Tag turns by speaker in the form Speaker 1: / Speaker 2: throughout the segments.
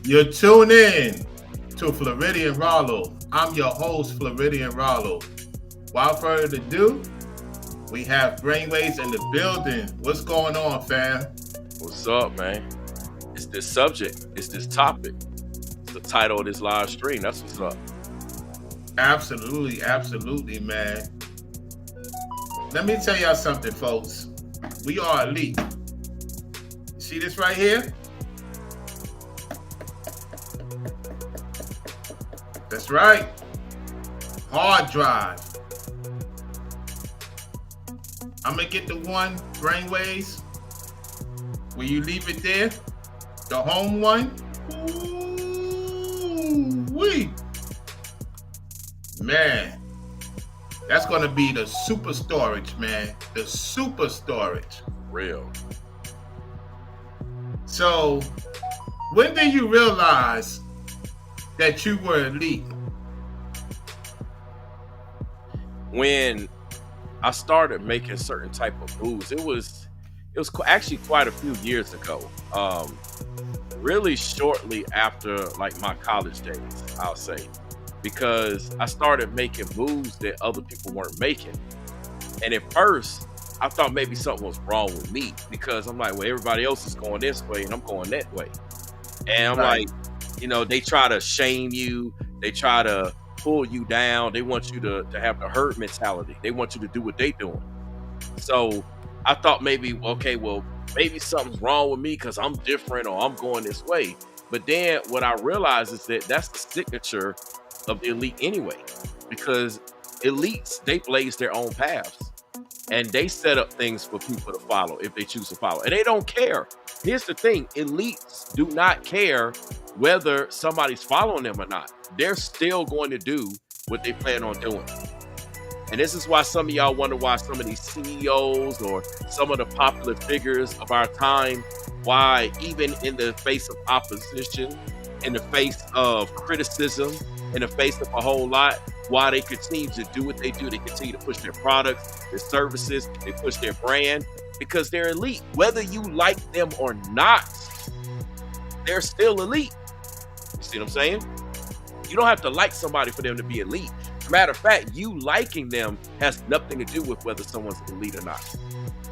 Speaker 1: You're tuned in to Floridian Rollo. I'm your host, Floridian Rollo. Without further ado, we have Brainwaves in the building. What's going on, fam?
Speaker 2: What's up, man? It's this subject. It's this topic. It's the title of this live stream. That's what's up.
Speaker 1: Absolutely, man. Let me tell y'all something, folks. We are elite. See this right here? That's right. Hard drive. I'm going to get the one, Brainwaves, where you leave it there. The home one. Ooh-wee. Man, that's going to be the super storage, man. The super storage.
Speaker 2: Real.
Speaker 1: So, when did you realize that you were elite?
Speaker 2: When I started making certain type of moves, it was actually quite a few years ago. Really shortly after like my college days, I'll say, because I started making moves that other people weren't making. And at first, I thought maybe something was wrong with me because I'm like, well, everybody else is going this way and I'm going that way. And I'm like, they try to shame you. They try to pull you down. They want you to have the herd mentality. They want you to do what they doing. So I thought maybe something's wrong with me because I'm different or I'm going this way. But then what I realized is that that's the signature of the elite anyway, because elites, they blaze their own paths and they set up things for people to follow if they choose to follow, and they don't care. Here's the thing: elites do not care whether somebody's following them or not. They're still going to do what they plan on doing. And this is why some of y'all wonder why some of these CEOs or some of the popular figures of our time, why even in the face of opposition, in the face of criticism, in the face of a whole lot, why they continue to do what they do. They continue to push their products, their services, they push their brand, because they're elite. Whether you like them or not, they're still elite. You see what I'm saying? You don't have to like somebody for them to be elite. Matter of fact, you liking them has nothing to do with whether someone's elite or not.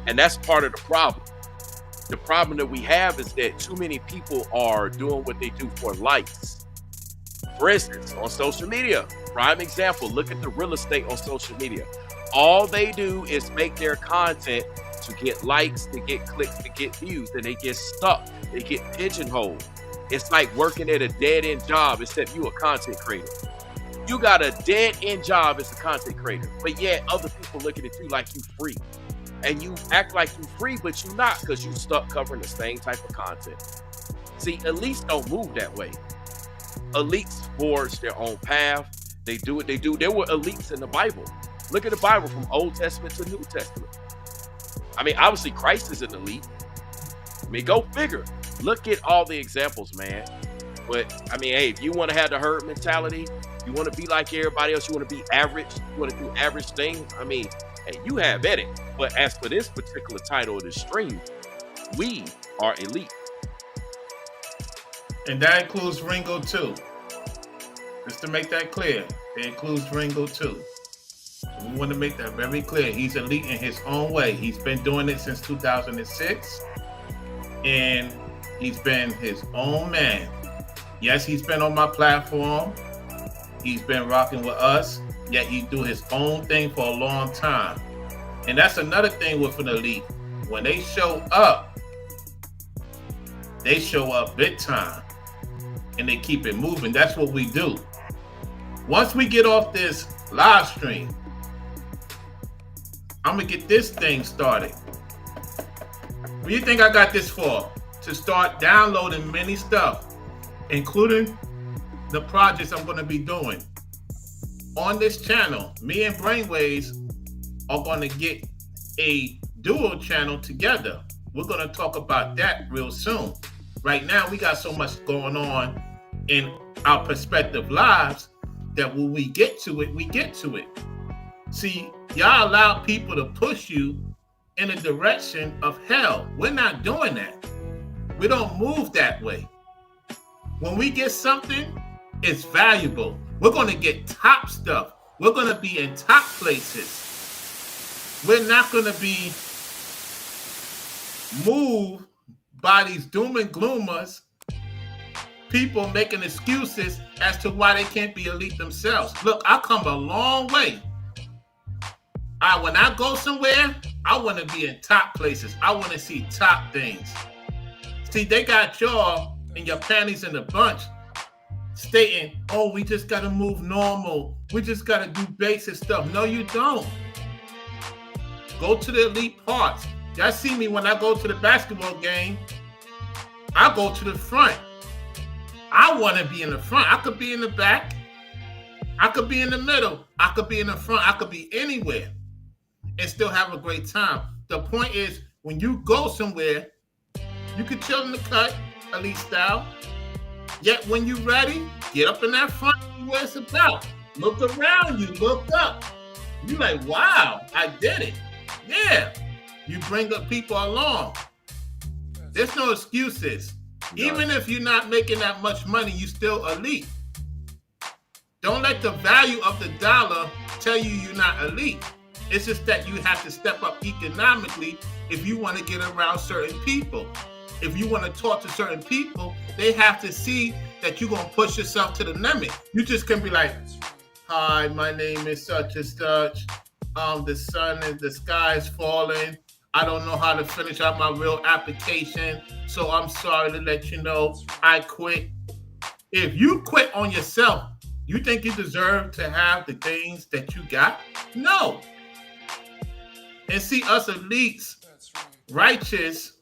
Speaker 2: And that's part of the problem. The problem that we have is that too many people are doing what they do for likes. For instance, on social media, prime example, look at the real estate on social media. All they do is make their content to get likes, to get clicks, to get views, and they get stuck. They get pigeonholed. It's like working at a dead-end job, except you a content creator. You got a dead-end job as a content creator, but yet other people looking at you like you free. And you act like you free, but you not, because you stuck covering the same type of content. See, elites don't move that way. Elites forge their own path. They do what they do. There were elites in the Bible. Look at the Bible from Old Testament to New Testament. I mean, obviously Christ is an elite. I mean, go figure. Look at all the examples, man. But I mean, hey, if you want to have the herd mentality, you want to be like everybody else, you want to be average, you want to do average things, I mean, hey, you have at it. But as for this particular title of the stream, we are elite.
Speaker 1: And that includes Ringo too. Just to make that clear, it includes Ringo too. We want to make that very clear. He's elite in his own way. He's been doing it since 2006, and he's been his own man. Yes, he's been on my platform. He's been rocking with us, yet he do his own thing for a long time. And that's another thing with an elite. When they show up big time. And they keep it moving. That's what we do. Once we get off this live stream, I'm going to get this thing started. What do you think I got this for? To start downloading many stuff, including the projects I'm going to be doing. On this channel, me and Brainwaves are going to get a dual channel together. We're going to talk about that real soon. Right now, we got so much going on in our prospective lives that when we get to it, we get to it. See, y'all allow people to push you in a direction of hell. We're not doing that. We don't move that way. When we get something, it's valuable. We're going to get top stuff. We're going to be in top places. We're not going to be moved by these doom and gloomers, people making excuses as to why they can't be elite themselves. Look, I come a long way. When I go somewhere, I want to be in top places. I want to see top things. See, they got y'all and your panties in a bunch stating, oh, we just got to move normal. We just got to do basic stuff. No, you don't. Go to the elite parts. Y'all see me when I go to the basketball game, I go to the front. I want to be in the front. I could be in the back. I could be in the middle. I could be in the front. I could be anywhere and still have a great time. The point is, when you go somewhere, you can chill in the cut, elite style. Yet when you're ready, get up in that front and see what it's about. Look around you, look up. You're like, wow, I did it. Yeah. You bring up people along. There's no excuses. No. Even if you're not making that much money, you still elite. Don't let the value of the dollar tell you you're not elite. It's just that you have to step up economically if you want to get around certain people. If you want to talk to certain people, they have to see that you're going to push yourself to the limit. You just can be like, hi, my name is such and such. The sky is falling. I don't know how to finish out my real application, so I'm sorry to let you know I quit. If you quit on yourself, you think you deserve to have the things that you got? No. And see, us elites, righteous,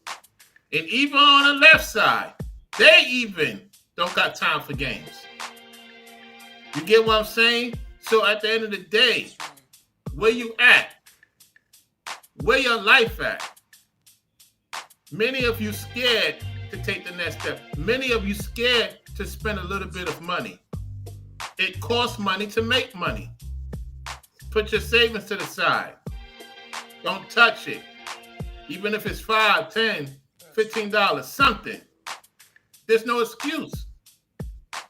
Speaker 1: and even on the left side, they even don't got time for games. You get what I'm saying? So at the end of the day, where you at? Where your life at? Many of you scared to take the next step. Many of you scared to spend a little bit of money. It costs money to make money. Put your savings to the side. Don't touch it. Even if it's $5, $10, $15, something. There's no excuse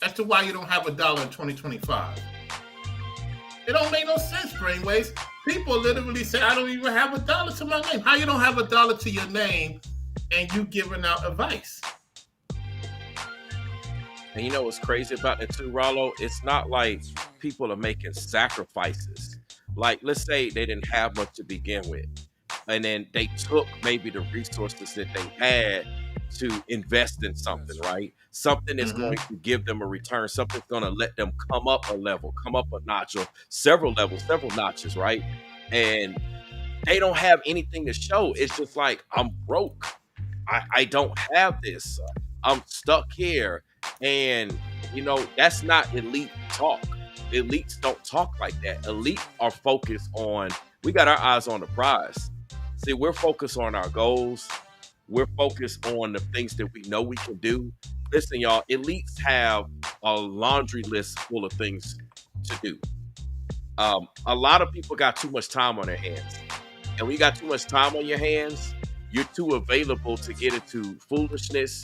Speaker 1: as to why you don't have $1 in 2025. It don't make no sense, brainwaves. People literally say, I don't even have $1 to my name. How you don't have $1 to your name and you giving out advice?
Speaker 2: And you know what's crazy about that too, Rollo? It's not like people are making sacrifices. Like, let's say they didn't have much to begin with, and then they took maybe the resources that they had to invest in something, right? Something that's going to give them a return, something's going to let them come up a level, come up a notch, or several levels, several notches, right? And they don't have anything to show. It's just like, I'm broke. I don't have this. I'm stuck here. And, you know, that's not elite talk. Elites don't talk like that. Elite are focused on, we got our eyes on the prize. See, we're focused on our goals. We're focused on the things that we know we can do. Listen, y'all, elites have a laundry list full of things to do. A lot of people got too much time on their hands. And when you got too much time on your hands, you're too available to get into foolishness.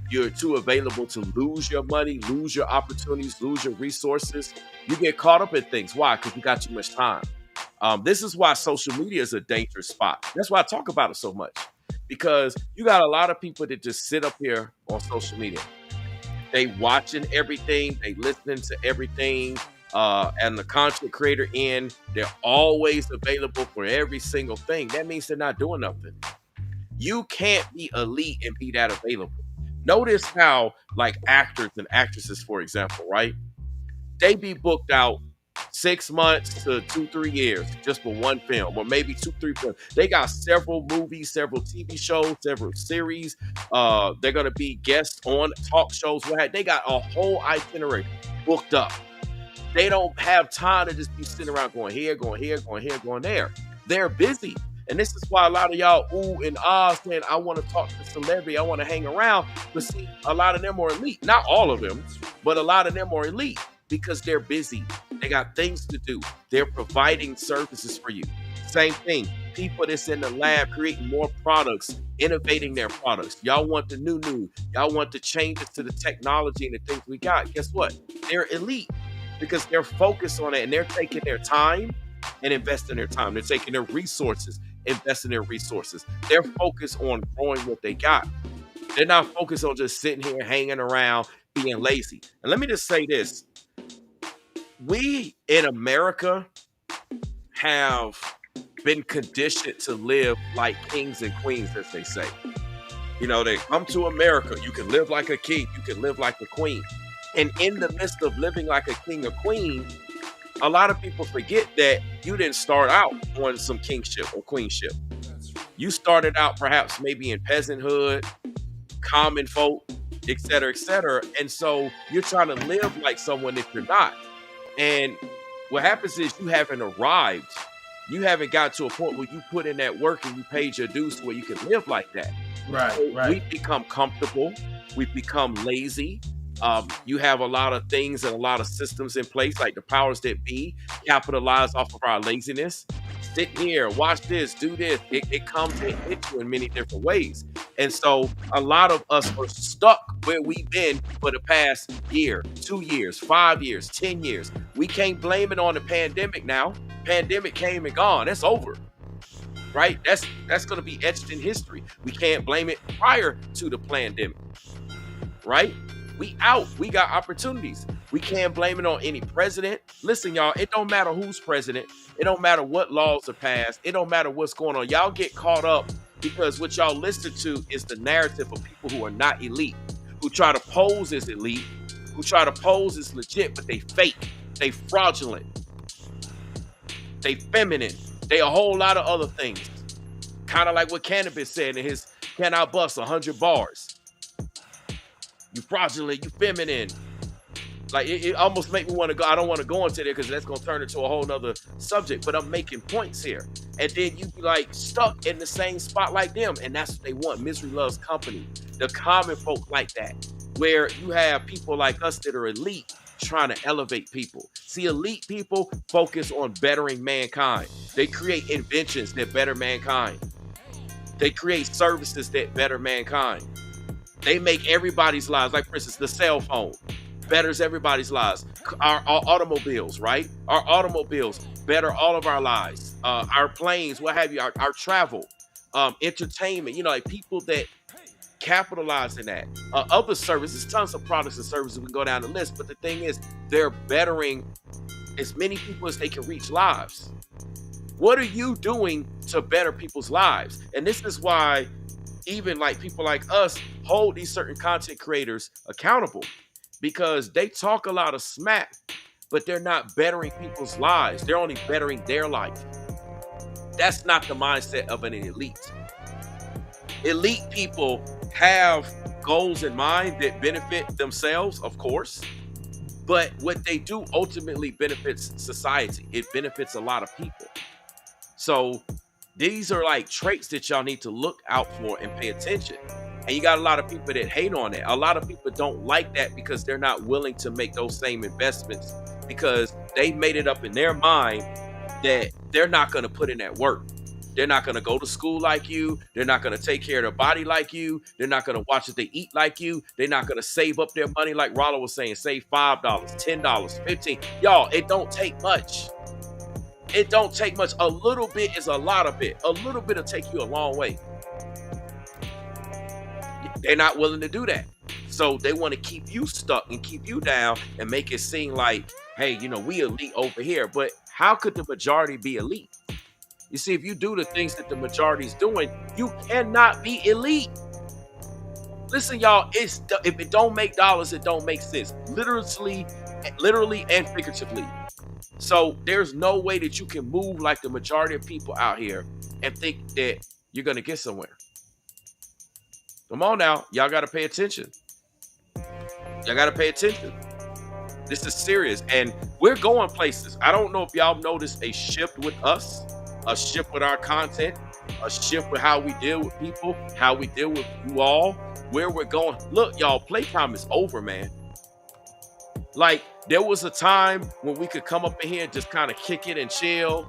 Speaker 2: You're too available to lose your money, lose your opportunities, lose your resources. You get caught up in things. Why? Because you got too much time. This is why social media is a dangerous spot. That's why I talk about it so much. Because you got a lot of people that just sit up here on social media. They watching everything. They listening to everything. And the content creator end, they're always available for every single thing. That means they're not doing nothing. You can't be elite and be that available. Notice how, like, actors and actresses, for example, right? They be booked out 6 months to 2-3 years just for one film, or maybe 2-3 films. They got several movies, several TV shows, several series. They're gonna be guests on talk shows. They got a whole itinerary booked up. They don't have time to just be sitting around going here, going here, going here, going there. They're busy. And this is why a lot of y'all ooh and ah saying, I want to talk to celebrity, I want to hang around. But see, a lot of them are elite. Not all of them, but a lot of them are elite because they're busy. They got things to do. They're providing services for you. Same thing. people that's in the lab creating more products, innovating their products. Y'all want the new. Y'all want the changes to the technology and the things we got. Guess what? They're elite because they're focused on it and they're taking their time and investing their time. They're taking their resources, investing their resources. They're focused on growing what they got. They're not focused on just sitting here hanging around being lazy. And let me just say this. We in America have been conditioned to live like kings and queens, as they say. You know, they come to America, you can live like a king, you can live like a queen. And in the midst of living like a king or queen, a lot of people forget that you didn't start out on some kingship or queenship. You started out perhaps maybe in peasanthood, common folk, et cetera, et cetera. And so you're trying to live like someone that you're not. And what happens is you haven't arrived. You haven't got to a point where you put in that work and you paid your dues to where you can live like that.
Speaker 1: Right,
Speaker 2: So
Speaker 1: right.
Speaker 2: we become comfortable. We become lazy. You have a lot of things and a lot of systems in place, like the powers that be capitalize off of our laziness. Sit here, watch this, do this. It comes and hits you in many different ways. And so a lot of us are stuck where we've been for the past year, 2 years, 5 years, 10 years. We can't blame it on the pandemic now. Pandemic came and gone. That's over. Right? That's going to be etched in history. We can't blame it prior to the pandemic. Right? We out. We got opportunities. We can't blame it on any president. Listen, y'all, it don't matter who's president. It don't matter what laws are passed. It don't matter what's going on. Y'all get caught up because what y'all listen to is the narrative of people who are not elite, who try to pose as elite, who try to pose as legit, but they fake. They fraudulent. They feminine. They a whole lot of other things. Kind of like what Cannabis said in his Can I Bust 100 Bars. You fraudulent, you feminine. Like it almost make me want to go. I don't want to go into there because that's gonna turn into a whole nother subject. But I'm making points here, and then you be like stuck in the same spot like them, and that's what they want. Misery loves company. The common folk like that, where you have people like us that are elite trying to elevate people. See, elite people focus on bettering mankind. They create inventions that better mankind. They create services that better mankind. They make everybody's lives, like for instance, the cell phone betters everybody's lives. Our automobiles, right? Our automobiles better all of our lives. Our planes, what have you, our travel, entertainment, you know, like people that capitalize in that. Other services, tons of products and services, we can go down the list. But the thing is, they're bettering as many people as they can reach lives. What are you doing to better people's lives? And this is why even like people like us hold these certain content creators accountable, because they talk a lot of smack, but they're not bettering people's lives. They're only bettering their life. That's not the mindset of an elite. Elite people have goals in mind that benefit themselves, of course, but what they do ultimately benefits society. It benefits a lot of people. So these are like traits that y'all need to look out for and pay attention. And you got a lot of people that hate on it. A lot of people don't like that because they're not willing to make those same investments because they made it up in their mind that they're not going to put in that work. They're not going to go to school like you. They're not going to take care of their body like you. They're not going to watch what they eat like you. They're not going to save up their money like Rollo was saying. Save $5, $10, $15. Y'all, it don't take much. It don't take much. A little bit is a lot of it. A little bit will take you a long way. They're not willing to do that. So they want to keep you stuck and keep you down and make it seem like, hey, you know, we elite over here. But how could the majority be elite? You see, if you do the things that the majority is doing, you cannot be elite. Listen, y'all, if it don't make dollars, it don't make sense. Literally and figuratively. So there's no way that you can move like the majority of people out here and think that you're going to get somewhere. Come on now. Y'all got to pay attention. Y'all got to pay attention. This is serious. And we're going places. I don't know if y'all noticed a shift with us, a shift with our content, a shift with how we deal with people, how we deal with you all, where we're going. Look, y'all, playtime is over, man. Like, there was a time when we could come up in here and just kind of kick it and chill,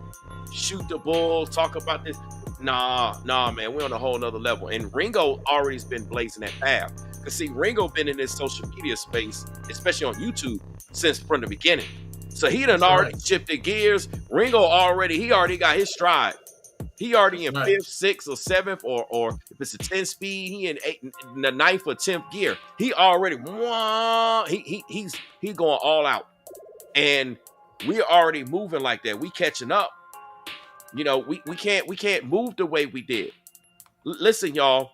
Speaker 2: shoot the bull, talk about this. Nah, man. We're on a whole nother level. And Ringo already's been blazing that path. Cause see, Ringo been in this social media space, especially on YouTube, since from the beginning. So he done
Speaker 1: That's
Speaker 2: already
Speaker 1: right.
Speaker 2: shifted gears. Ringo he already got his stride. He already
Speaker 1: That's
Speaker 2: in
Speaker 1: right.
Speaker 2: fifth, sixth, or seventh, or if it's a 10 speed, he in the ninth or 10th gear. He already he's going all out. And we're already moving like that. We catching up. You know, we can't move the way we did. Listen, y'all.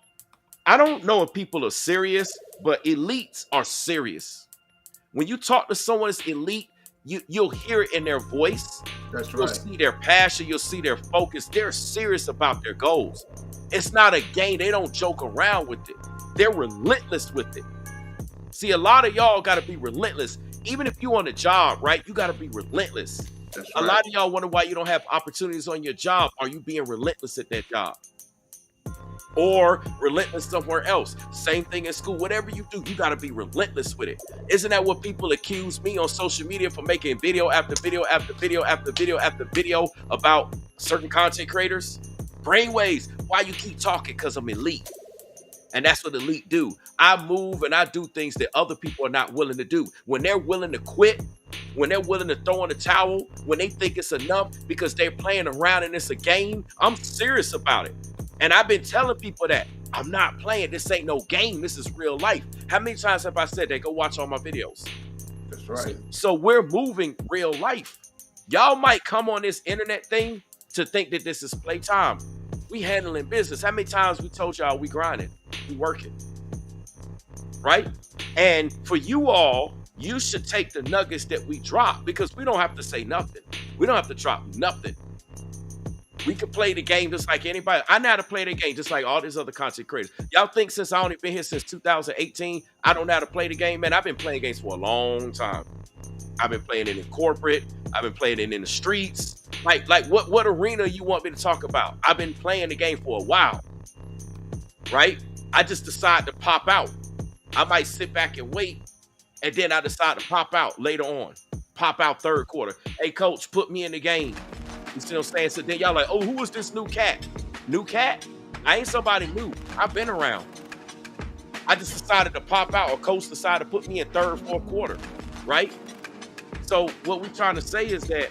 Speaker 2: I don't know if people are serious, but elites are serious. When you talk to someone that's elite, you'll hear it in their voice.
Speaker 1: That's
Speaker 2: You'll
Speaker 1: right.
Speaker 2: see their passion. You'll see their focus. They're serious about their goals. It's not a game. They don't joke around with it. They're relentless with it. See, a lot of y'all got to be relentless. Even if you on a job, right? You got to be relentless.
Speaker 1: That's
Speaker 2: A
Speaker 1: right.
Speaker 2: lot of y'all wonder why you don't have opportunities on your job. Are you being relentless at that job? Or relentless somewhere else? Same thing in school. Whatever you do, you got to be relentless with it. Isn't that what people accuse me on social media for making video after video after video after video after video about certain content creators? Brainwaves. Why you keep talking? Because I'm elite. And that's what elite do. I move and I do things that other people are not willing to do. When they're willing to quit, when they're willing to throw in the towel, when they think it's enough because they're playing around and it's a game, I'm serious about it. And I've been telling people that I'm not playing. This ain't no game. This is real life. How many times have I said that? Go watch all my videos.
Speaker 1: That's right.
Speaker 2: So we're moving real life. Y'all might come on this internet thing to think that this is playtime. We handling business. How many times we told y'all we grinding, we working, right? And for you all, you should take the nuggets that we drop because we don't have to say nothing. We don't have to drop nothing. We can play the game just like anybody. I know how to play the game just like all these other content creators. Y'all think since I only been here since 2018, I don't know how to play the game? Man, I've been playing games for a long time. I've been playing it in corporate. I've been playing it in the streets. Like what arena you want me to talk about? I've been playing the game for a while, right? I just decide to pop out. I might sit back and wait, and then I decide to pop out later on. Pop out third quarter. Hey, coach, put me in the game. You see what I'm saying? So then y'all like, oh, who is this new cat? New cat? I ain't somebody new. I've been around. I just decided to pop out, or coach decided to put me in third, fourth quarter, right? So what we're trying to say is that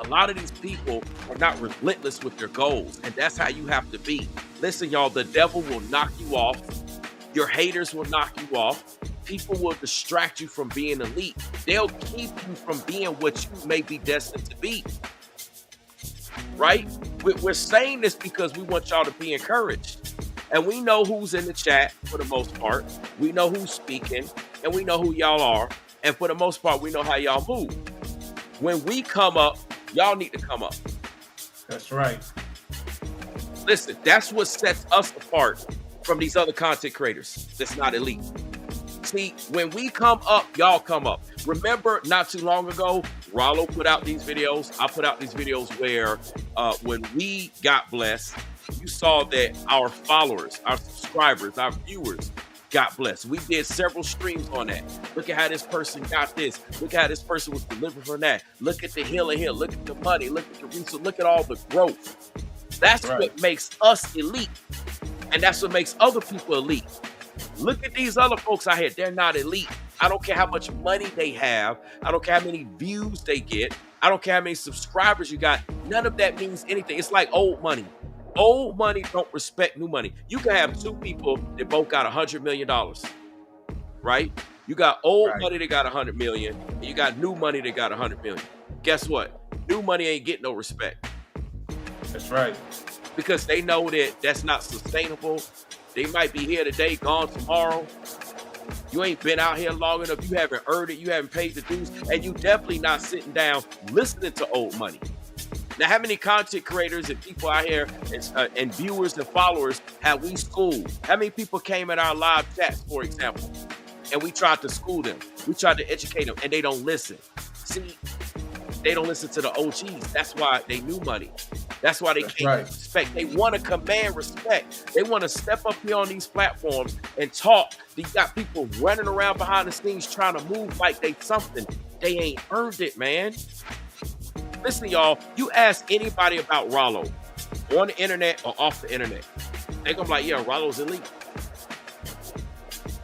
Speaker 2: a lot of these people are not relentless with their goals, and that's how you have to be. Listen, y'all, the devil will knock you off. Your haters will knock you off. People will distract you from being elite. They'll keep you from being what you may be destined to be, right? We're saying this because we want y'all to be encouraged. And we know who's in the chat for the most part. We know who's speaking, and we know who y'all are. And for the most part, we know how y'all move. When we come up, y'all need to come up.
Speaker 1: That's right.
Speaker 2: Listen, that's what sets us apart from these other content creators that's not elite. See, when we come up, y'all come up. Remember, not too long ago, Rollo put out these videos. I put out these videos where when we got blessed, you saw that our followers, our subscribers, our viewers got blessed. We did several streams on that. Look at how this person got this. Look at how this person was delivered from that. Look at the healing here. Look at the money. Look at the resource. Look at all the growth. That's right. What makes us elite. And that's what makes other people elite. Look at these other folks out here. They're not elite. I don't care how much money they have. I don't care how many views they get. I don't care how many subscribers you got. None of that means anything. It's like old money. Old money don't respect new money. You can have two people that both got $100 million, right? You got old money that got 100 million, and you got new money that got 100 million. Guess what? New money ain't getting no respect.
Speaker 1: That's right.
Speaker 2: Because they know that that's not sustainable. They might be here today, gone tomorrow. You ain't been out here long enough. You haven't earned it. You haven't paid the dues. And you definitely not sitting down listening to old money. Now, how many content creators and people out here and viewers and followers have we schooled? How many people came in our live chats, for example, and we tried to school them? We tried to educate them, and they don't listen. See, they don't listen to the OGs. That's why they knew money. That's why they can't respect. They want to command respect. They want to step up here on these platforms and talk. You got people running around behind the scenes trying to move like they something. They ain't earned it, man. Listen, y'all, you ask anybody about Rollo. on the internet or off the internet. They're gonna be like, yeah, Rollo's elite.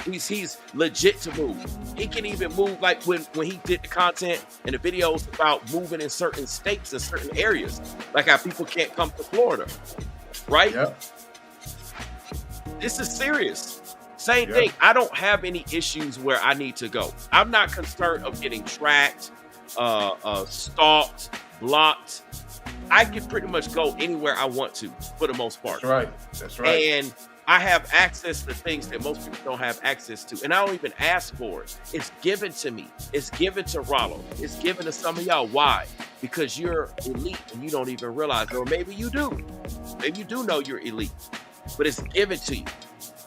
Speaker 2: He's legit to move. He can even move like when he did the content and the videos about moving in certain states and certain areas, like how people can't come to Florida, right?
Speaker 1: Yep.
Speaker 2: This is serious. Same
Speaker 1: Yep.
Speaker 2: thing. I don't have any issues where I need to go. I'm not concerned of getting tracked, stalked, blocked. I can pretty much go anywhere I want to for the most part.
Speaker 1: That's right. That's right.
Speaker 2: And I have access to things that most people don't have access to. And I don't even ask for it. It's given to me. It's given to Rollo. It's given to some of y'all. Why? Because you're elite and you don't even realize it. Or maybe you do. Maybe you do know you're elite. But it's given to you.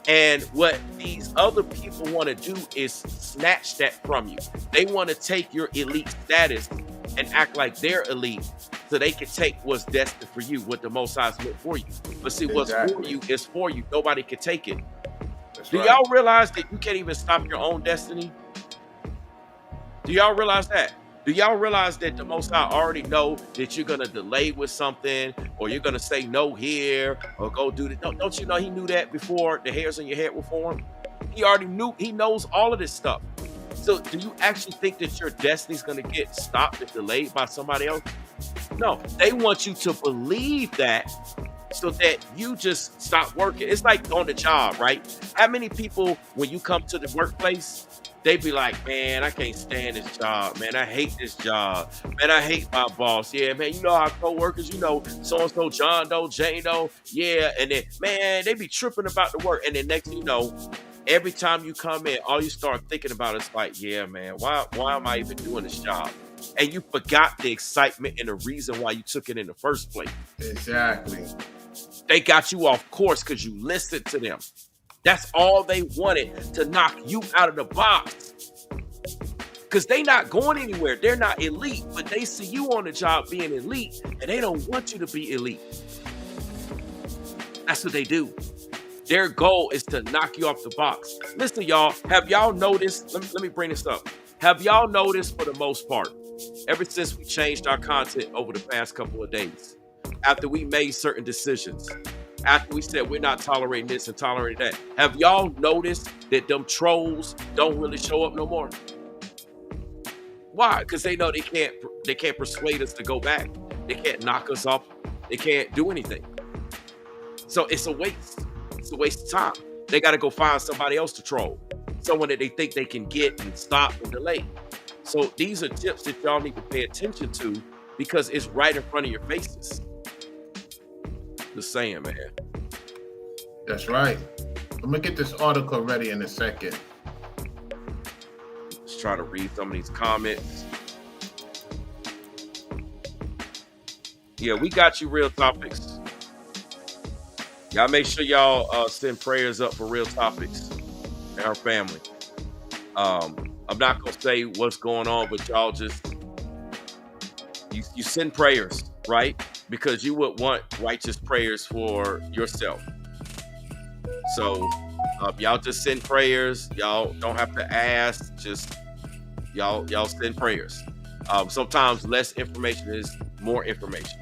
Speaker 2: And what these other people want to do is snatch that from you. They want to take your elite status and act like they're elite so they can take what's destined for you, what the Most High's meant for you. But see, what's for you is for you. Nobody can take it.
Speaker 1: That's
Speaker 2: Do
Speaker 1: right.
Speaker 2: y'all realize that you can't even stop your own destiny? Do y'all realize that? Do y'all realize that the Most High already know that you're going to delay with something, or you're going to say no here, or go do that? Don't you know he knew that before the hairs on your head were formed? He already knew. He knows all of this stuff. So do you actually think that your destiny is going to get stopped and delayed by somebody else? No, they want you to believe that so that you just stop working. It's like on the job, right? How many people, when you come to the workplace, they be like, man, I can't stand this job. Man, I hate this job. Man, I hate my boss. Yeah, man, you know our coworkers, you know, so-and-so, John Doe, Jane Doe. Yeah, and then, man, they be tripping about the work. And then next thing you know, every time you come in, all you start thinking about is like, yeah, man, why am I even doing this job? And you forgot the excitement and the reason why you took it in the first place.
Speaker 1: Exactly.
Speaker 2: They got you off course because you listened to them. That's all they wanted, to knock you out of the box. Because they not going anywhere. They're not elite, but they see you on the job being elite, and they don't want you to be elite. That's what they do. Their goal is to knock you off the box. Listen, y'all, have y'all noticed, let me bring this up. Have y'all noticed, for the most part, ever since we changed our content over the past couple of days, after we made certain decisions, after we said we're not tolerating this and tolerating that, have y'all noticed that them trolls don't really show up no more? Why? Because they know they can't persuade us to go back. They can't knock us off. They can't do anything. So it's a waste. It's a waste of time. They got to go find somebody else to troll, someone that they think they can get and stop and delay. So these are tips that y'all need to pay attention to, because it's right in front of your faces. Just saying, man.
Speaker 1: That's right. I'm gonna get this article ready in a second.
Speaker 2: Let's try to read some of these comments. Yeah, we got you, Real Topics. Y'all make sure y'all send prayers up for Real Topics and our family. I'm not gonna say what's going on, but y'all just you send prayers, right? Because you would want righteous prayers for yourself. So y'all just send prayers. Y'all don't have to ask. Just y'all send prayers. Sometimes less information is more information,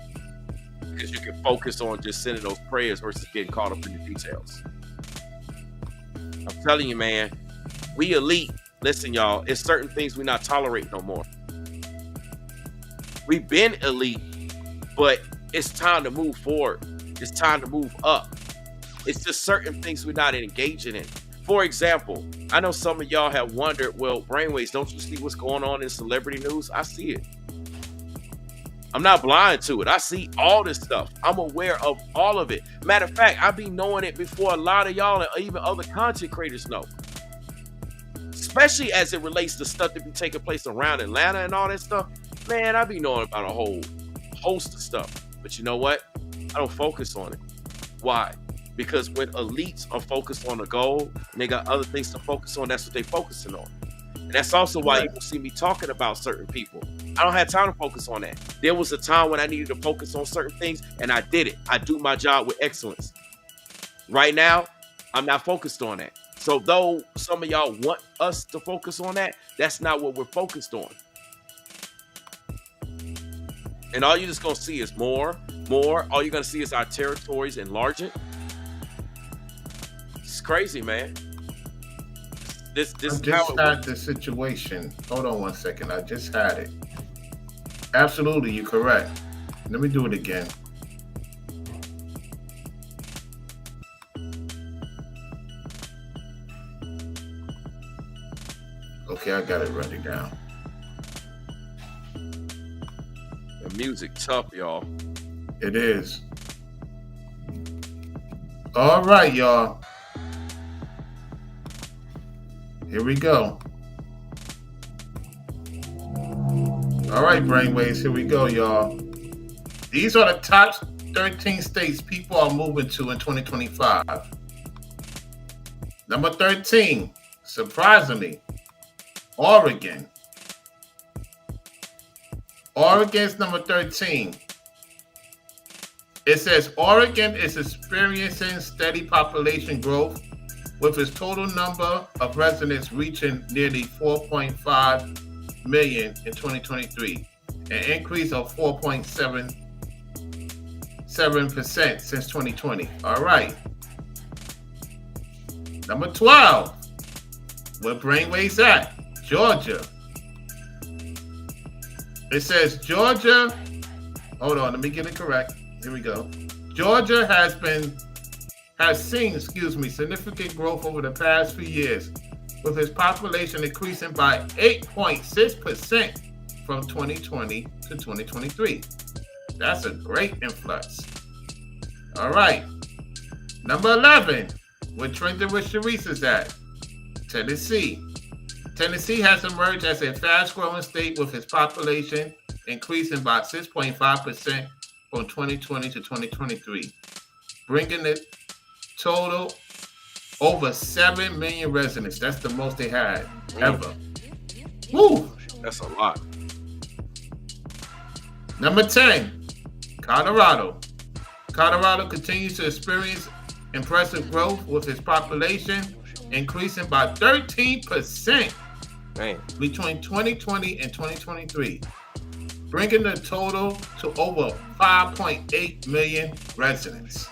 Speaker 2: because you can focus on just sending those prayers versus getting caught up in the details. I'm telling you, man, we elite. Listen, y'all, it's certain things we not tolerate no more. We've been elite, but it's time to move forward. It's time to move up. It's just certain things we're not engaging in. For example, I know some of y'all have wondered, well, Brainwaves, don't you see what's going on in celebrity news? I see it. I'm not blind to it. I see all this stuff. I'm aware of all of it. Matter of fact, I be knowing it before a lot of y'all and even other content creators know. Especially as it relates to stuff that be taking place around Atlanta and all that stuff. Man, I be knowing about a whole host of stuff. But you know what? I don't focus on it. Why? Because when elites are focused on a goal and they got other things to focus on, that's what they're focusing on. And that's also why you don't see me talking about certain people. I don't have time to focus on that. There was a time when I needed to focus on certain things, and I did it. I do my job with excellence. Right now, I'm not focused on that. So though some of y'all want us to focus on that, that's not what we're focused on. And all you're just going to see is more more. All you're gonna see is our territories enlarging. It's crazy, man. This
Speaker 1: I
Speaker 2: is how
Speaker 1: just
Speaker 2: it
Speaker 1: had
Speaker 2: works.
Speaker 1: the situation. Hold on one second. I just had it. Absolutely, you're correct. Let me do it again. Okay, I got it ready now.
Speaker 2: The music tough, y'all.
Speaker 1: It is. All right, y'all. Here we go. All right, brainwaves, here we go, y'all. These are the top 13 states people are moving to in 2025. Number 13, surprisingly, Oregon. Oregon's number 13. It says Oregon is experiencing steady population growth with its total number of residents reaching nearly 4.5 million in 2023, an increase of 4.77% since 2020. All right. Number 12, where brainwaves at? Georgia. It says Georgia, hold on, let me get it correct. Here we go. Georgia has seen significant growth over the past few years, with its population increasing by 8.6% from 2020 to 2023. That's a great influx. All right. Number 11, where Trending with Sharice is at, Tennessee. Tennessee has emerged as a fast-growing state with its population increasing by 6.5% from 2020 to 2023, bringing it total over 7 million residents. That's the most they had ever. Woo!
Speaker 2: That's a lot.
Speaker 1: Number 10, Colorado. Colorado continues to experience impressive growth with its population increasing by 13% between 2020 and 2023, bringing the total to over 5.8 million residents.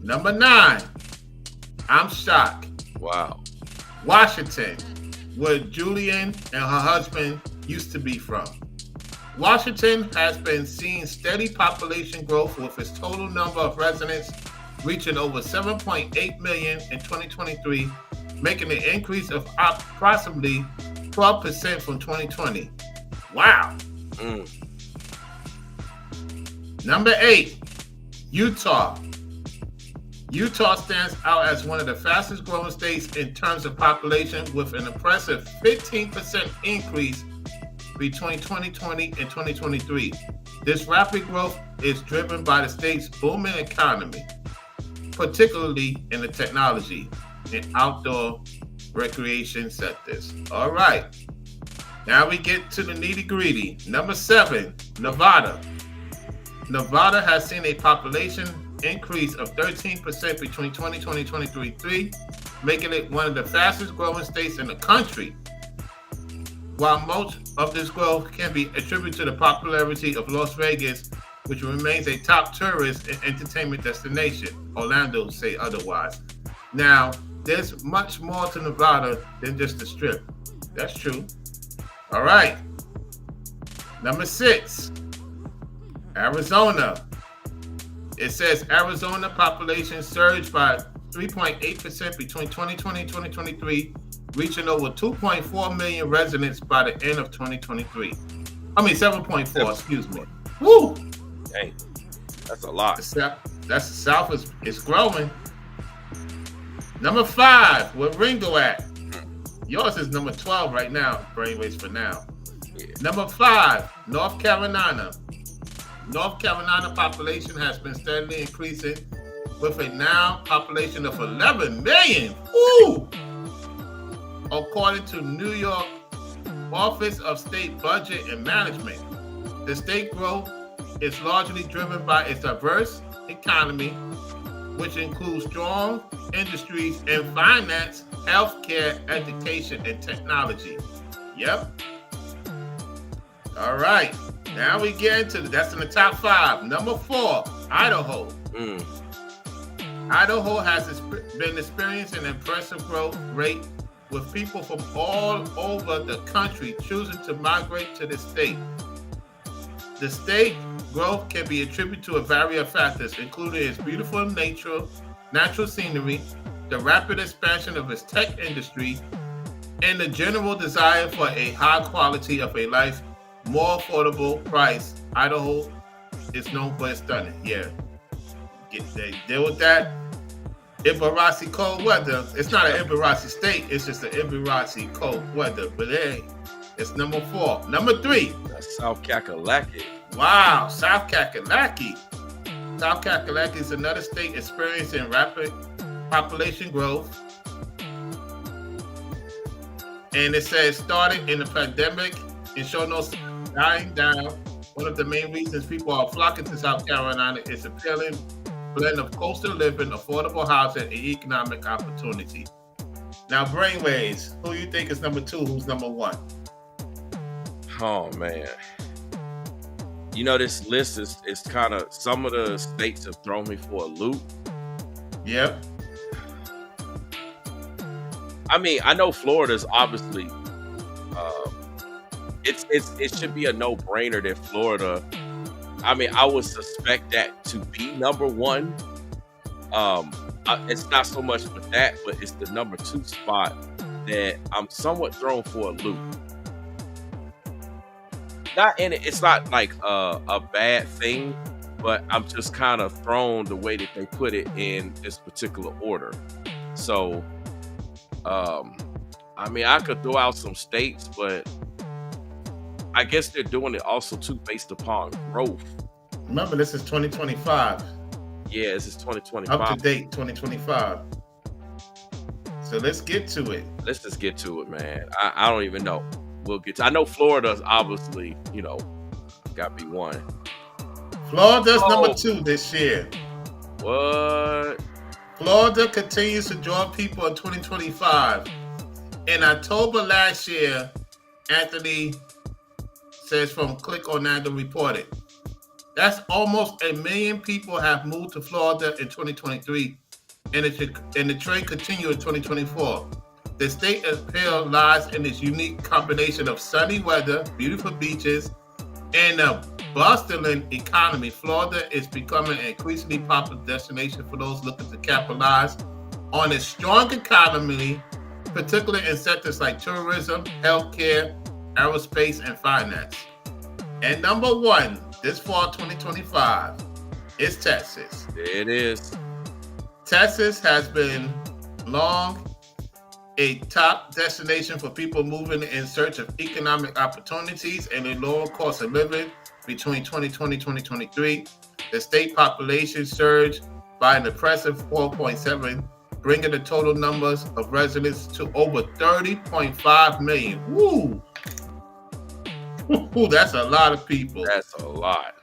Speaker 1: Number 9, I'm shocked.
Speaker 2: Wow.
Speaker 1: Washington, where Julian and her husband used to be from. Washington has been seeing steady population growth with its total number of residents reaching over 7.8 million in 2023, making an increase of approximately 12% from 2020. Wow. Number 8, Utah. Utah stands out as one of the fastest growing states in terms of population, with an impressive 15% increase between 2020 and 2023. This rapid growth is driven by the state's booming economy, particularly in the technology and outdoor recreation sectors. All right. Now we get to the nitty-gritty. Number 7, Nevada. Nevada has seen a population increase of 13% between 2020 and 2023, making it one of the fastest growing states in the country. While most of this growth can be attributed to the popularity of Las Vegas, which remains a top tourist and entertainment destination, Orlando say otherwise. Now, there's much more to Nevada than just the Strip. That's true. All right. Number 6, Arizona. It says Arizona population surged by 3.8% between 2020 and 2023, reaching over 2.4 million residents by the end of 2023. 7.4, excuse me. Woo!
Speaker 2: Dang, that's a lot.
Speaker 1: The South is growing. Number 5, where Ringo at? Yours is number 12 right now, brainwaves for now.
Speaker 2: Yeah.
Speaker 1: Number 5, North Carolina. North Carolina population has been steadily increasing with a now population of 11 million. Woo! According to New York Office of State Budget and Management, the state growth is largely driven by its diverse economy, which includes strong industries in finance, healthcare, education, and technology. Yep. All right. Now we get into that's in the top 5. Number 4, Idaho.
Speaker 2: Mm.
Speaker 1: Idaho has been experiencing an impressive growth rate with people from all over the country choosing to migrate to the state. The state growth can be attributed to a variety of factors, including its beautiful natural scenery, the rapid expansion of its tech industry, and the general desire for a high quality of a life, more affordable price. Idaho is known for its stunning. Yeah. They deal with that. Ibarasi cold weather. It's not an Ibarasi state, it's just an Ibarasi cold weather. But hey, it's number 4. Number 3.
Speaker 2: That's South Kakalaki.
Speaker 1: Wow, South Kakalaki. South Kakalaki is another state experiencing rapid population growth. And it says started in the pandemic and showing no dying down. One of the main reasons people are flocking to South Carolina is appealing blend of coastal living, affordable housing, and economic opportunity. Now, brainwaves, who you think is number 2? Who's number 1?
Speaker 2: Oh man. You know, this list is kind of, some of the states have thrown me for a loop.
Speaker 1: Yep.
Speaker 2: I mean, I know Florida's obviously it should be a no-brainer that Florida, I mean, I would suspect that to be number 1. It's not so much with that, but it's the number 2 spot that I'm somewhat thrown for a loop. Not in it, it's not like a bad thing, but I'm just kind of thrown the way that they put it in this particular order. So, I mean, I could throw out some states, but I guess they're doing it also too based upon growth.
Speaker 1: Remember, this is 2025.
Speaker 2: Yeah, this is 2025.
Speaker 1: Up to date 2025. So let's get to it.
Speaker 2: Let's just get to it, man. I don't even know. We'll get to, I know Florida's obviously, you know, got to be 1.
Speaker 1: Florida's number 2 this year.
Speaker 2: What?
Speaker 1: Florida continues to draw people in 2025. In October last year, Anthony says from Click on Nando reported, that's almost 1 million people have moved to Florida in 2023, and the trend continued in 2024. The state appeal lies in its unique combination of sunny weather, beautiful beaches, and a bustling economy. Florida is becoming an increasingly popular destination for those looking to capitalize on its strong economy, particularly in sectors like tourism, healthcare, aerospace, and finance. And number 1, this fall 2025, is Texas.
Speaker 2: It is.
Speaker 1: Texas has been long a top destination for people moving in search of economic opportunities and a lower cost of living between 2020 and 2023. The state population surged by an impressive 4.7, bringing the total numbers of residents to over 30.5 million. Woo! Ooh, that's a lot of people.
Speaker 2: That's a lot.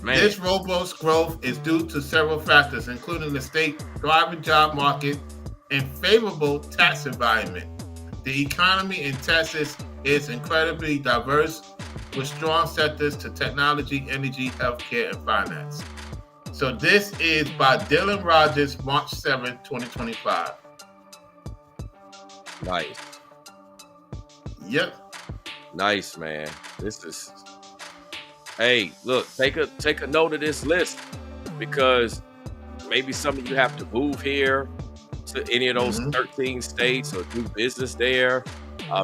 Speaker 2: Man.
Speaker 1: This robust growth is due to several factors, including the state's thriving job market and favorable tax environment. The economy in Texas is incredibly diverse, with strong sectors to technology, energy, healthcare, and finance. So this is by Dylan Rogers, March 7, 2025.
Speaker 2: Nice.
Speaker 1: Yep.
Speaker 2: Nice, man. This is. Hey, look, take a note of this list, because maybe some of you have to move here to any of those 13 states or do business there.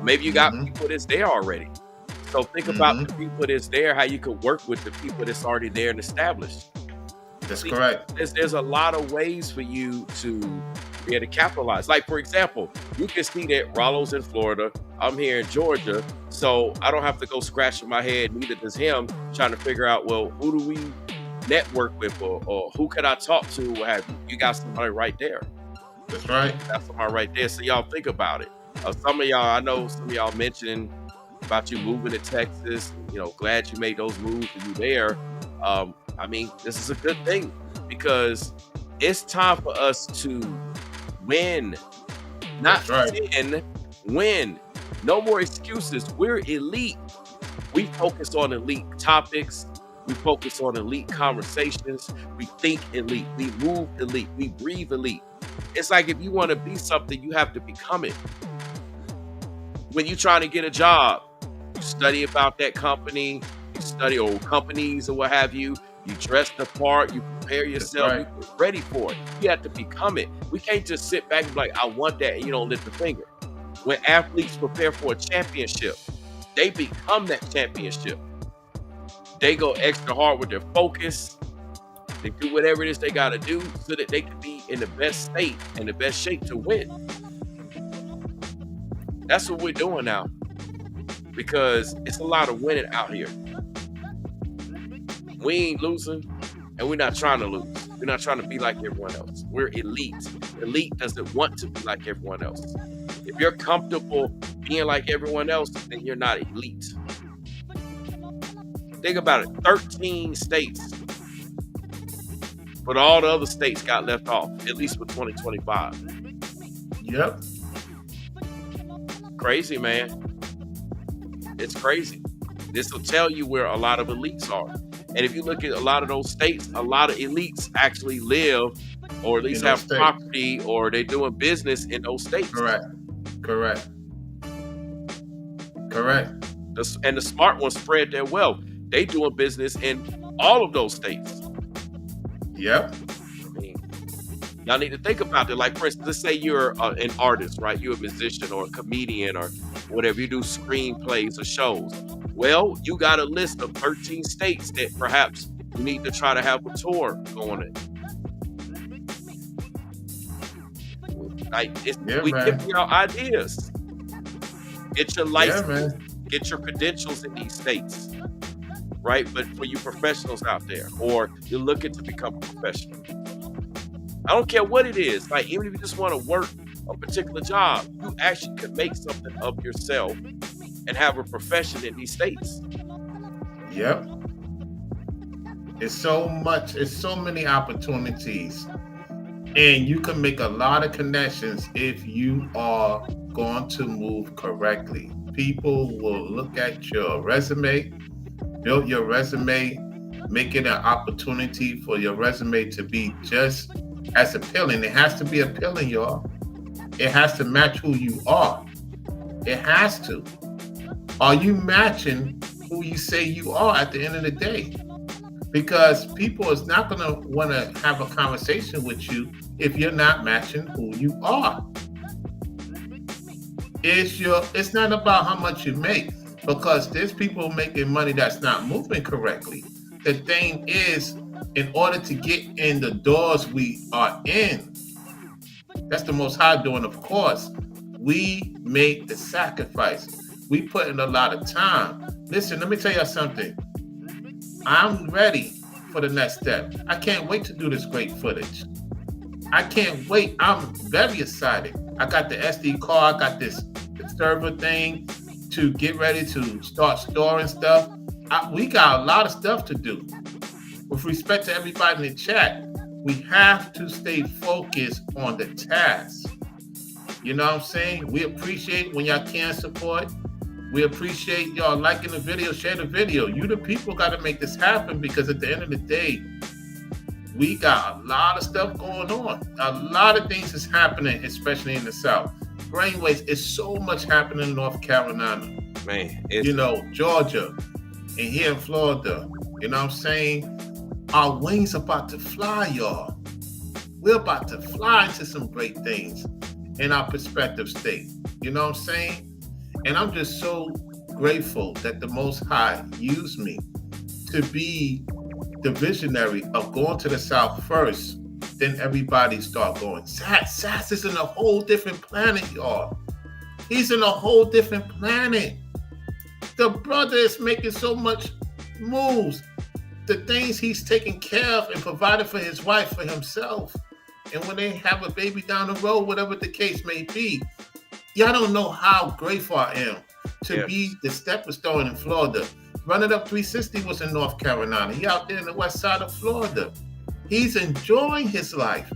Speaker 2: Maybe you got people that's there already. So think about the people that's there, how you could work with the people that's already there and established.
Speaker 1: That's correct.
Speaker 2: There's a lot of ways for you to be able to capitalize. Like, for example, you can see that Rollo's in Florida. I'm here in Georgia. So I don't have to go scratching my head, neither does him, trying to figure out, well, who do we network with, or who can I talk to? What have you? You got somebody right there.
Speaker 1: That's right.
Speaker 2: That's somebody right there. So y'all think about it. Some of y'all, I know some of y'all mentioned about you moving to Texas. You know, glad you made those moves and you there. I mean, this is a good thing, because it's time for us to win, not win. No more excuses. We're elite. We focus on elite topics. We focus on elite conversations. We think elite. We move elite. We breathe elite. It's like if you want to be something, you have to become it. When you're trying to get a job, you study about that company, you study old companies or what have you. You dress the part, you prepare yourself,
Speaker 1: right.
Speaker 2: you get ready for it. You have to become it. We can't just sit back and be like, I want that, and you don't lift a finger. When athletes prepare for a championship, they become that championship. They go extra hard with their focus. They do whatever it is they got to do so that they can be in the best state and the best shape to win. That's what we're doing now, because it's a lot of winning out here. We ain't losing, and we're not trying to lose. We're not trying to be like everyone else. We're elite. Elite doesn't want to be like everyone else. If you're comfortable being like everyone else, then you're not elite. Think about it. 13 states, but all the other states got left off, at least for 2025.
Speaker 1: Yep.
Speaker 2: Crazy, man. It's crazy. This will tell you where a lot of elites are. And if you look at a lot of those states, a lot of elites actually live, or at least have
Speaker 1: states.
Speaker 2: property, or they're doing business in those states.
Speaker 1: Correct.
Speaker 2: And the smart ones spread their wealth. They doing business in all of those states.
Speaker 1: Yep.
Speaker 2: I mean, y'all need to think about it. Like, for instance, let's say you're an artist, right? You're a musician or a comedian or whatever. You do screenplays or shows. Well, you got a list of 13 states that perhaps you need to try to have a tour going in. Like, we give you our ideas. Get your license. Get your credentials in these states, right? But for you professionals out there, or you're looking to become a professional, I don't care what it is. Like, even if you just want to work a particular job, you actually can make something of yourself and have a profession in these states.
Speaker 1: Yep. It's so many opportunities. And you can make a lot of connections if you are going to move correctly. People will look at your resume, build your resume, make it an opportunity for your resume to be just as appealing. It has to be appealing, y'all. It has to match who you are. It has to. Are you matching who you say you are at the end of the day? Because people is not going to want to have a conversation with you if you're not matching who you are. It's not about how much you make, because there's people making money that's not moving correctly. The thing is, in order to get in the doors we are in, that's the Most High doing, of course. We make the sacrifice. We put in a lot of time. Listen, let me tell you something. I'm ready for the next step. I can't wait to do this great footage. I can't wait. I'm very excited. I got the SD card. I got this server thing to get ready to start storing stuff. We got a lot of stuff to do. With respect to everybody in the chat, we have to stay focused on the task. You know what I'm saying? We appreciate when y'all can support. We appreciate y'all liking the video, share the video. You the people got to make this happen, because at the end of the day, we got a lot of stuff going on. A lot of things is happening, especially in the South. Brainwaves, is so much happening in North Carolina.
Speaker 2: Man,
Speaker 1: Georgia, and here in Florida. You know what I'm saying? Our wings about to fly, y'all. We're about to fly into some great things in our prospective state. You know what I'm saying? And I'm just so grateful that the Most High used me to be the visionary of going to the South first. Then everybody start going. Sass is in a whole different planet, y'all. He's in a whole different planet. The brother is making so much moves. The things he's taking care of and providing for his wife, for himself. And when they have a baby down the road, whatever the case may be, y'all don't know how grateful I am to be the stepping stone in Florida. Run It Up 360 was in North Carolina. He out there in the west side of Florida. He's enjoying his life.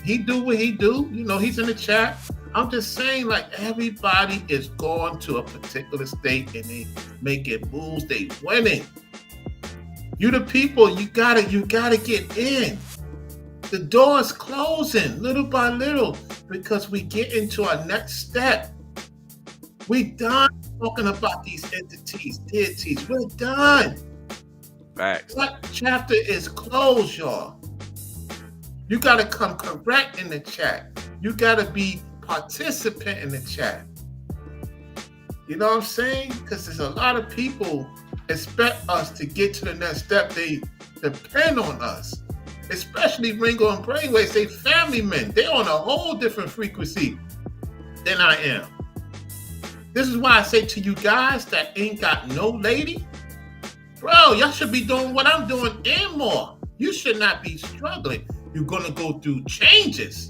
Speaker 1: He do what he do. You know, he's in the chat. I'm just saying, like, everybody is going to a particular state and they making moves, they winning. You the people, you gotta get in. The door is closing little by little because we get into our next step. We done talking about these entities, deities. We're done.
Speaker 2: Facts.
Speaker 1: That chapter is closed, y'all. You gotta come correct in the chat. You gotta be participant in the chat. You know what I'm saying? Because there's a lot of people expect us to get to the next step. They depend on us. Especially Ringo and Brainwaves, they family men. They're on a whole different frequency than I am. This is why I say to you guys that ain't got no lady, bro, y'all should be doing what I'm doing and more. You should not be struggling. You're gonna go through changes.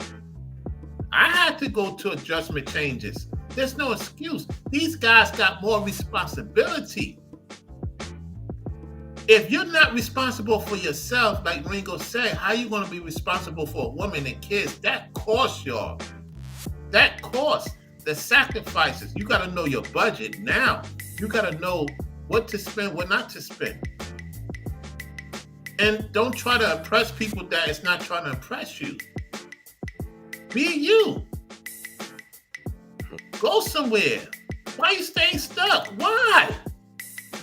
Speaker 1: I had to go to adjustment changes. There's no excuse. These guys got more responsibility. If you're not responsible for yourself, like Ringo said, how you going to be responsible for a woman and kids? That costs, y'all. That costs. The sacrifices. You got to know your budget now. You got to know what to spend, what not to spend. And don't try to impress people that is not trying to impress you. Be you. Go somewhere. Why are you staying stuck? Why?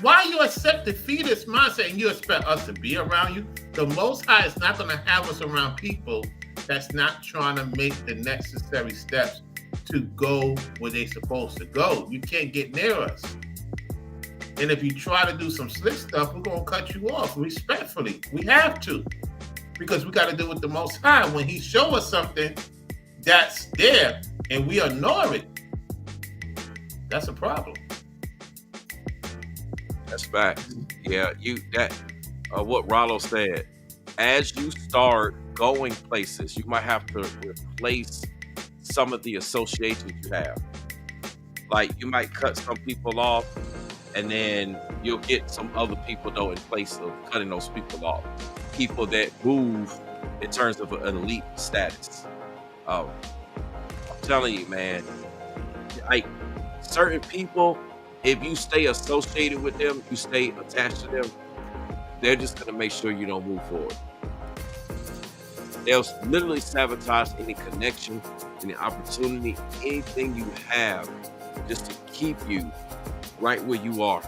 Speaker 1: Why you accept the fetus mindset and you expect us to be around you? The Most High is not going to have us around people that's not trying to make the necessary steps to go where they're supposed to go. You can't get near us. And if you try to do some slick stuff, we're going to cut you off respectfully. We have to. Because we got to do with the Most High. When he show us something that's there and we ignore it, that's a problem.
Speaker 2: That's facts. Yeah, what Rollo said. As you start going places, you might have to replace some of the associations you have. Like you might cut some people off, and then you'll get some other people though in place of cutting those people off. People that move in terms of an elite status. I'm telling you, man, like certain people, if you stay associated with them, you stay attached to them, they're just going to make sure you don't move forward. They'll literally sabotage any connection, any opportunity, anything you have just to keep you right where you are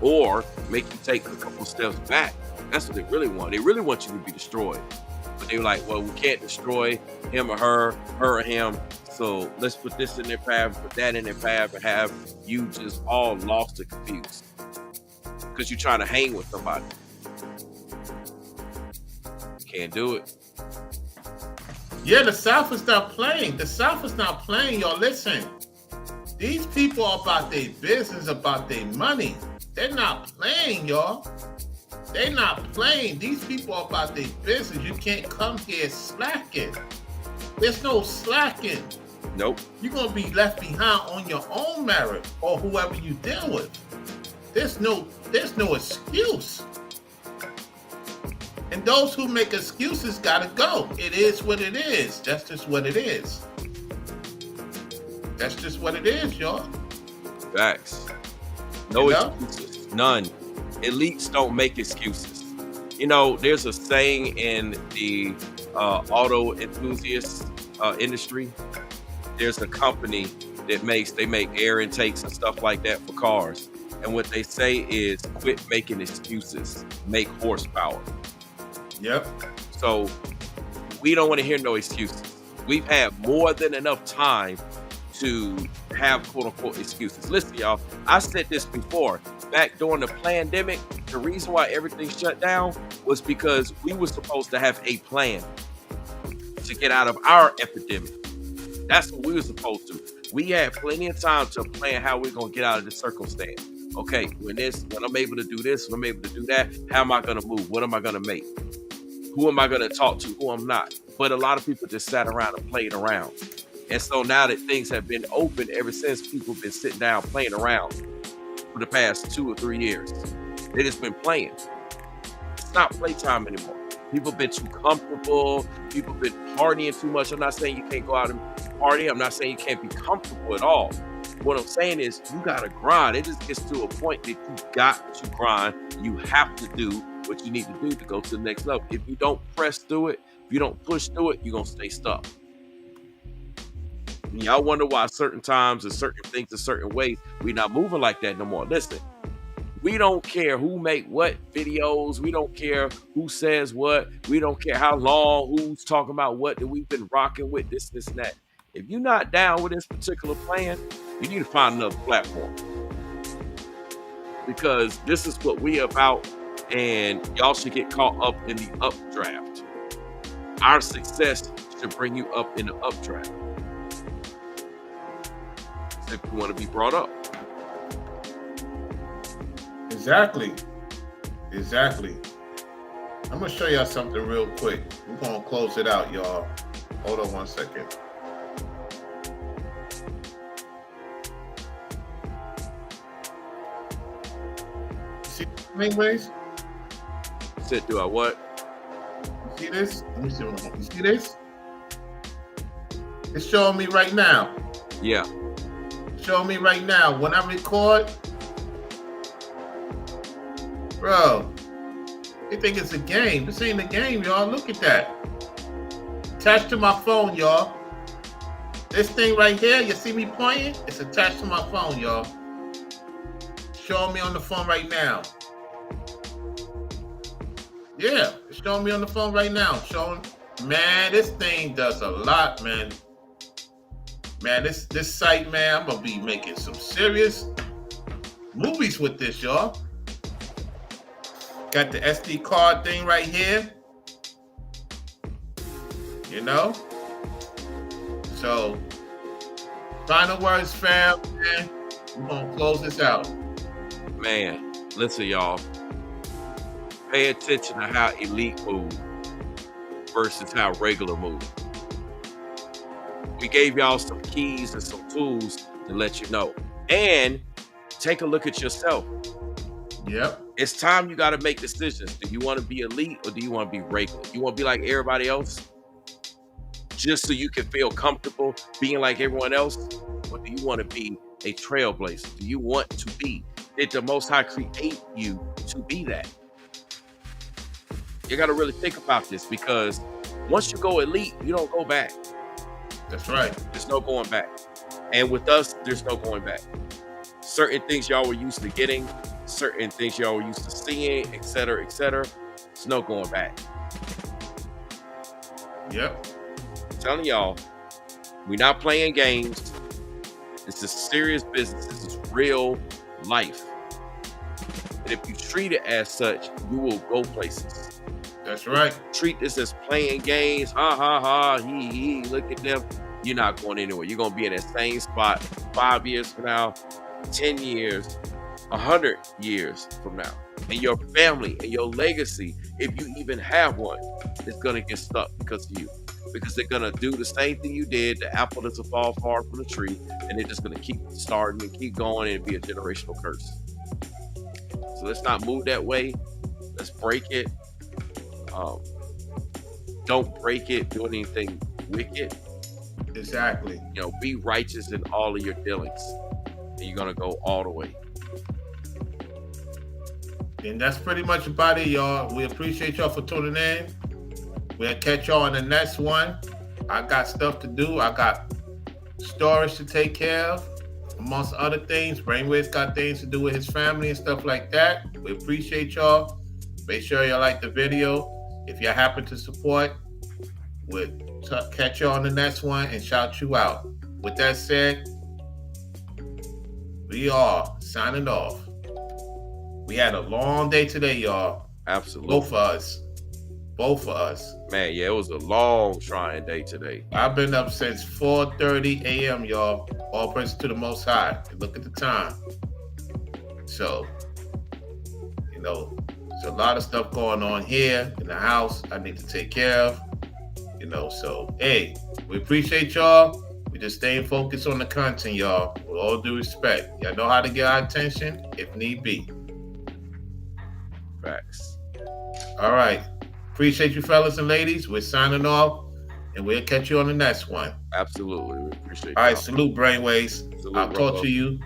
Speaker 2: or make you take a couple steps back. That's what they really want. They really want you to be destroyed. But they're like, well, we can't destroy him or her or him. So let's put this in their path, put that in their path, and have you just all lost and confused because you're trying to hang with somebody. Can't do it.
Speaker 1: Yeah, the South is not playing. The South is not playing, y'all. Listen, these people are about their business, about their money. They're not playing, y'all. They're not playing. These people are about their business. You can't come here slacking. There's no slacking.
Speaker 2: Nope.
Speaker 1: You're going to be left behind on your own merit or whoever you deal with. There's no excuse. And those who make excuses got to go. It is what it is. That's just what it is. That's just what it is, y'all.
Speaker 2: Facts. No excuses. None. Elites don't make excuses. You know, there's a saying in the auto enthusiast industry. There's a company that make air intakes and stuff like that for cars. And what they say is quit making excuses, make horsepower.
Speaker 1: Yep.
Speaker 2: So we don't want to hear no excuses. We've had more than enough time to have quote unquote excuses. Listen, y'all, I said this before. Back during the pandemic, the reason why everything shut down was because we were supposed to have a plan to get out of our epidemic. That's what we were supposed to. We had plenty of time to plan how we're going to get out of this circumstance. Okay, when I'm able to do this, when I'm able to do that, how am I going to move? What am I going to make? Who am I going to talk to? Who I'm not? But a lot of people just sat around and played around. And so now that things have been open ever since, people have been sitting down playing around for the past 2 or 3 years. They just been playing. It's not playtime anymore. People have been too comfortable. People have been partying too much. I'm not saying you can't go out and party. I'm not saying you can't be comfortable at all. What I'm saying is you gotta grind. It just gets to a point that you got to grind. You have to do what you need to do to go to the next level. If you don't press through it, if you don't push through it, you're gonna stay stuck. And y'all wonder why certain times and certain things in certain ways we're not moving like that no more. Listen, we don't care who make what videos. We don't care who says what. We don't care how long, who's talking about what that we've been rocking with, this, and that. If you're not down with this particular plan, you need to find another platform. Because this is what we about, and y'all should get caught up in the updraft. Our success should bring you up in the updraft. If you want to be brought up.
Speaker 1: Exactly. I'm gonna show y'all something real quick. We're gonna close it out, y'all. Hold on 1 second. See anyways?
Speaker 2: Said, do I what?
Speaker 1: You see this? Let me see. You see this? It's showing me right now.
Speaker 2: Yeah.
Speaker 1: Show me right now. When I record, bro, you think it's a game. This ain't a game, y'all. Look at that. Attached to my phone, y'all. This thing right here, you see me pointing? It's attached to my phone, y'all. Showing me on the phone right now. Yeah, it's showing me on the phone right now. Showing, man, this thing does a lot, man. Man, this site, man, I'm gonna be making some serious movies with this, y'all. Got the SD card thing right here. You know? So, final words, fam, man. We're gonna close this out.
Speaker 2: Man, listen, y'all. Pay attention to how elite move versus how regular move. We gave y'all some keys and some tools to let you know. And take a look at yourself.
Speaker 1: Yep.
Speaker 2: It's time you got to make decisions. Do you want to be elite or do you want to be regular? You want to be like everybody else just so you can feel comfortable being like everyone else? Or do you want to be a trailblazer? Do you want to be? Did the Most High create you to be that? You got to really think about this, because once you go elite, you don't go back.
Speaker 1: That's right.
Speaker 2: There's no going back. And with us, there's no going back. Certain things y'all were used to getting, certain things y'all were used to seeing, et cetera, there's no going back.
Speaker 1: Yep.
Speaker 2: I'm telling y'all, we're not playing games. This is serious business. This is real life. And if you treat it as such, you will go places.
Speaker 1: That's right.
Speaker 2: Treat this as playing games. Ha ha ha. He. Look at them. You're not going anywhere. You're gonna be in that same spot 5 years from now, 10 years, 100 years from now. And your family and your legacy, if you even have one, is gonna get stuck because of you. Because they're gonna do the same thing you did. The apple doesn't fall far from the tree, and they're just gonna keep starting and keep going, and be a generational curse. So let's not move that way. Let's break it. Don't break it. Do anything wicked.
Speaker 1: Exactly.
Speaker 2: You know, be righteous in all of your dealings, and you're gonna go all the way.
Speaker 1: And that's pretty much about it, y'all. We appreciate y'all for tuning in. We'll catch y'all in the next one. I got stuff to do. I got storage to take care of, amongst other things. Brainwave's got things to do with his family and stuff like that. We appreciate y'all. Make sure y'all like the video. If y'all happen to support, we'll catch y'all on the next one and shout you out. With that said, we are signing off. We had a long day today, y'all.
Speaker 2: Absolutely.
Speaker 1: Both of us.
Speaker 2: Man, yeah, it was a long, trying day today.
Speaker 1: I've been up since 4:30 a.m., y'all. All praise to the Most High. And look at the time. So, you know, there's a lot of stuff going on here in the house I need to take care of. You know, so, hey, we appreciate y'all. We just staying focused on the content, y'all. With all due respect. Y'all know how to get our attention if need be.
Speaker 2: Facts.
Speaker 1: All right. Appreciate you, fellas and ladies. We're signing off. and we'll catch you on the next one.
Speaker 2: Absolutely. We appreciate
Speaker 1: All right,
Speaker 2: y'all.
Speaker 1: salute brainwaves.
Speaker 2: Salute,
Speaker 1: I'll talk
Speaker 2: Rumbo.
Speaker 1: to you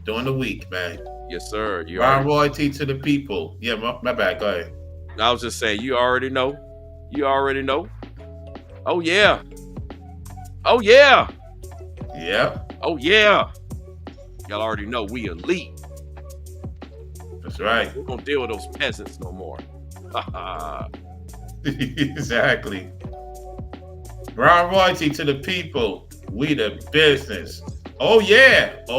Speaker 1: during the week, man.
Speaker 2: Yes, sir. You
Speaker 1: Ron
Speaker 2: already.
Speaker 1: royalty to the people. Yeah, my bad. Go ahead.
Speaker 2: I was just saying, you already know. You already know. Oh yeah. Oh yeah.
Speaker 1: Yep,
Speaker 2: Oh yeah. Y'all already know we elite.
Speaker 1: that's right.
Speaker 2: We don't deal with those peasants no more.
Speaker 1: Exactly. Ron royalty to the people. We the business. Oh yeah. Oh